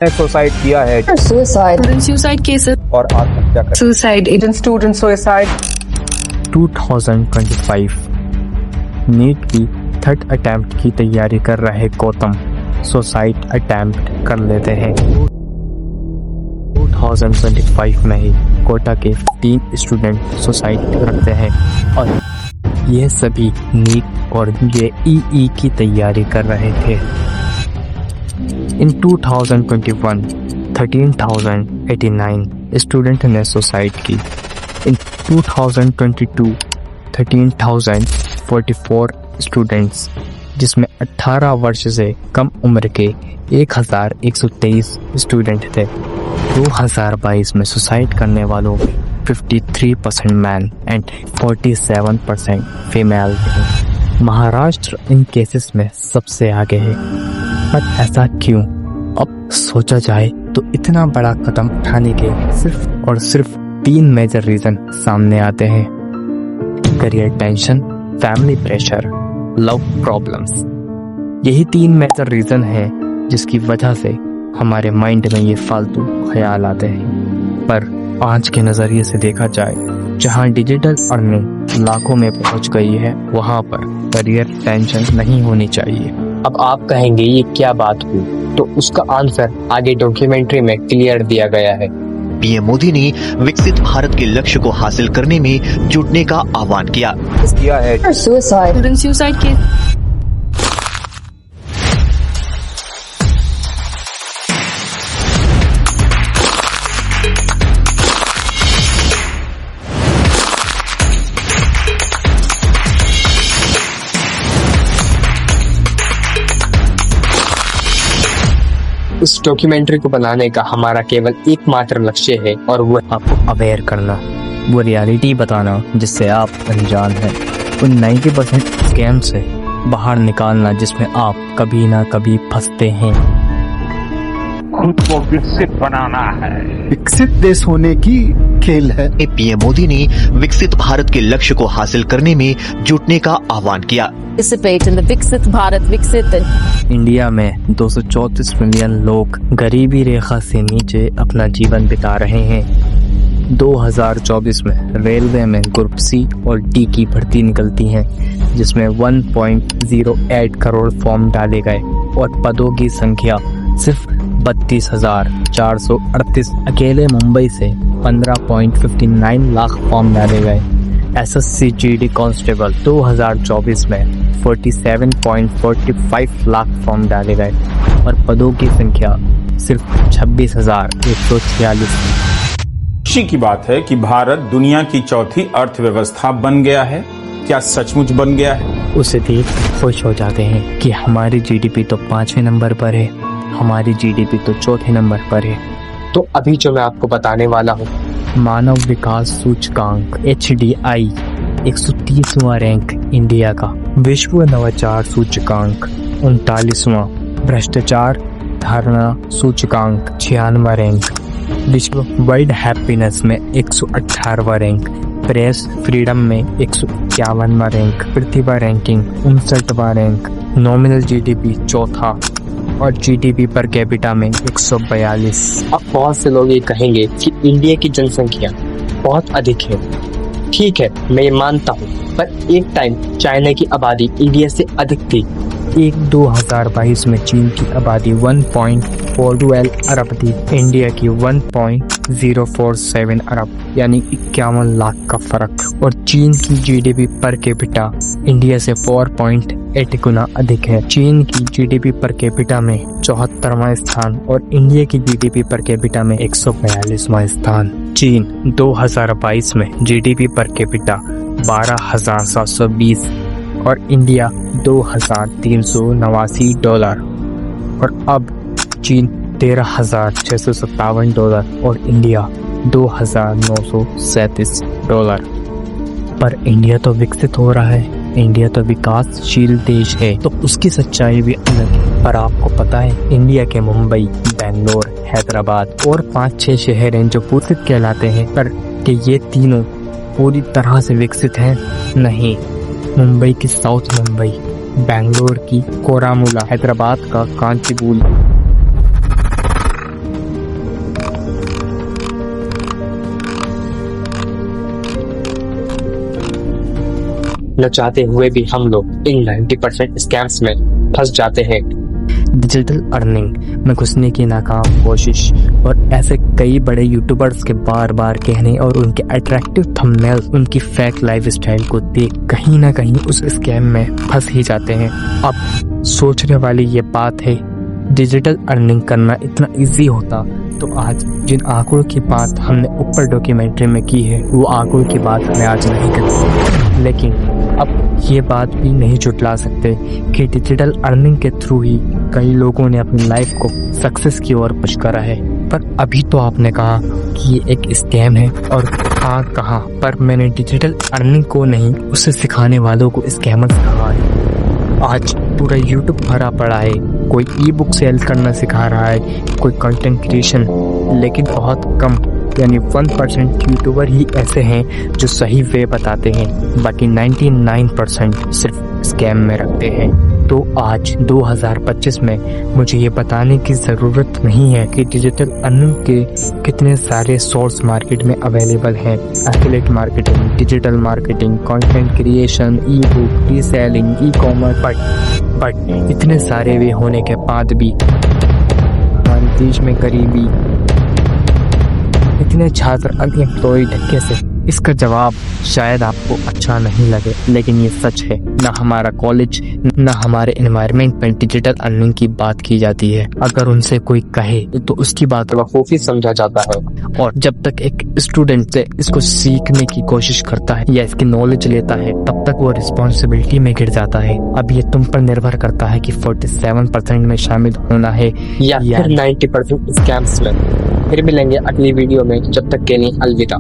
Suicide किया है suicide cases और आत्महत्या कर सुसाइड स्टूडेंट सुसाइड 2025 नीट की थर्ड अटेम्प्ट की तैयारी कर रहे गौतम सुसाइड अटेम्प्ट कर लेते हैं। 2025 में ही कोटा के 3 स्टूडेंट सुसाइड करते हैं और ये सभी नीट और जेईई की तैयारी कर रहे थे। इन 2021 13,089 स्टूडेंट ने सुसाइड की। इन 2022 13,044 स्टूडेंट्स, जिसमें 18 वर्ष से कम उम्र के 1,123 स्टूडेंट थे। 2022 में सुसाइड करने वालों में 53% मैन एंड 47% फीमेल थे। महाराष्ट्र इन केसेस में सबसे आगे है। पर ऐसा क्यों? अब सोचा जाए तो इतना बड़ा कदम उठाने के सिर्फ और सिर्फ 3 मेजर रीजन सामने आते हैं। Career tension, family pressure, love problems. यही 3 मेजर रीजन हैं जिसकी वजह से हमारे माइंड में ये फालतू ख्याल आते हैं। पर आज के नज़रिए से देखा जाए, जहां डिजिटल अर्निंग लाखों में पहुंच गई है, वहां पर करियर टेंशन नहीं होनी चाहिए। अब आप कहेंगे ये क्या बात हुई, तो उसका आंसर आगे डॉक्यूमेंट्री में क्लियर दिया गया है। पीएम मोदी ने विकसित भारत के लक्ष्य को हासिल करने में जुटने का आह्वान किया है सुसाइड केस इस डॉक्यूमेंट्री को बनाने का हमारा केवल एकमात्र लक्ष्य है और वो आपको अवेयर करना, वो रियलिटी बताना जिससे आप अनजान हैं, उन 90% स्कैम से बाहर निकालना जिसमें आप कभी ना कभी फंसते हैं। खुद को विकसित बनाना है। विकसित देश होने की खेल है। पीएम मोदी ने विकसित भारत के लक्ष्य को हासिल करने में जुटने का आह्वान किया। विकसित भारत विकसित इंडिया में 234 मिलियन लोग गरीबी रेखा से नीचे अपना जीवन बिता रहे हैं। 2024 में रेलवे में ग्रुप सी और डी की भर्ती निकलती है, जिसमें 1.08 करोड़ फॉर्म डाले गए और पदों की संख्या सिर्फ 32,438। अकेले मुंबई से 15.59 लाख फॉर्म डाले गए। एसएससी जीडी कांस्टेबल 2024 में 47.45 लाख फॉर्म डाले गए और पदों की संख्या सिर्फ 26,146। खुशी की बात है कि भारत दुनिया की चौथी अर्थव्यवस्था बन गया है। क्या सचमुच बन गया है? उसे देख खुश हो जाते हैं कि हमारी जीडीपी तो 5वें नंबर पर है, हमारी जीडीपी तो 4थे नंबर पर है। तो अभी जो मैं आपको बताने वाला हूँ, मानव विकास सूचकांक HDI 130वां रैंक इंडिया का, विश्व नवाचार सूचकांक 39वां, भ्रष्टाचार धारणा सूचकांक 96वां रैंक, विश्व वर्ल्ड हैप्पीनेस में 118वां रैंक, प्रेस फ्रीडम में 151वां रैंक, पृथ्वी रैंकिंग 59वां रैंक, नॉमिनल जीडीपी 4था और जीडीपी पर कैपिटा में 142। अब बहुत से लोग ये कहेंगे कि इंडिया की जनसंख्या बहुत अधिक है। ठीक है, मैं ये मानता हूँ, पर एक टाइम चाइना की आबादी इंडिया से अधिक थी। 2022 में चीन की आबादी 1.412 अरब थी, इंडिया की 1.047 अरब, यानी 51 लाख का फर्क। और चीन की जीडीपी पर कैपिटा इंडिया से 4.8 गुना अधिक है। चीन की जीडीपी पर कैपिटा में 74वां स्थान और इंडिया की जीडीपी पर कैपिटा में 142वां स्थान। चीन 2022 में जीडीपी पर कैपिटा 12,720 और इंडिया $2,389 और अब चीन $13,657 और इंडिया $2,937। पर इंडिया तो विकसित हो रहा है, इंडिया तो विकासशील देश है, तो उसकी सच्चाई भी अलग है। पर आपको पता है, इंडिया के मुंबई, बेंगलोर, हैदराबाद और 5-6 शहर हैं जो विकसित कहलाते हैं, पर कि ये तीनों पूरी तरह से विकसित हैं? नहीं। मुंबई की साउथ मुंबई, बेंगलोर की कोरामुला, हैदराबाद का कांचीपुरम, न चाहते हुए भी हम लोग इन 90% स्कैम्स में फंस जाते हैं। डिजिटल अर्निंग में घुसने की नाकाम कोशिश और ऐसे कई बड़े यूट्यूबर्स के बार बार कहने और उनके अट्रैक्टिव थंबनेल्स उनकी फेक लाइफस्टाइल को देख कहीं ना कहीं उस स्कैम में फंस ही जाते हैं। अब सोचने वाली ये बात है, डिजिटल अर्निंग करना इतना इजी होता तो आज जिन आंकड़ों की बात हमने ऊपर डॉक्यूमेंट्री में की है वो आंकड़ों की बात हमें आज नहीं करती। लेकिन अब ये बात भी नहीं झुटला सकते कि डिजिटल अर्निंग के थ्रू ही कई लोगों ने अपनी लाइफ को सक्सेस की ओर पुश करा है। पर अभी तो आपने कहा कि ये एक स्कैम है और हाँ कहा, पर मैंने डिजिटल अर्निंग को नहीं उसे सिखाने वालों को स्कैमर्स कहा है। आज पूरा यूट्यूब भरा पड़ा है, कोई ई बुक सेल करना सिखा रहा है, कोई कंटेंट क्रिएशन, लेकिन बहुत कम यानी 1% यूट्यूबर ही ऐसे हैं जो सही वे बताते हैं, बाकी 99% सिर्फ स्कैम में रखते हैं। तो आज 2025 में मुझे ये बताने की ज़रूरत नहीं है कि डिजिटल अर्निंग के कितने सारे सोर्स मार्केट में अवेलेबल हैं। Affiliate marketing, digital marketing, content creation, E book, reselling, e commerce, but इतने सारे वे होने के बाद भी हमारे देश में करीबी इतने छात्र अनएम्प्लॉयड कैसे? इसका जवाब शायद आपको अच्छा नहीं लगे, लेकिन ये सच है। ना हमारा कॉलेज ना हमारे एनवायरनमेंट में डिजिटल अर्निंग की बात की जाती है। अगर उनसे कोई कहे तो उसकी बात बेवकूफी समझा जाता है। और जब तक एक स्टूडेंट से इसको सीखने की कोशिश करता है या इसकी नॉलेज लेता है तब तक वो रिस्पॉन्सिबिलिटी में गिर जाता है। अब ये तुम पर निर्भर करता है कि 47% में शामिल होना है या फिर 90% स्कैम्स में। फिर मिलेंगे अगली वीडियो में, जब तक के लिए अलविदा।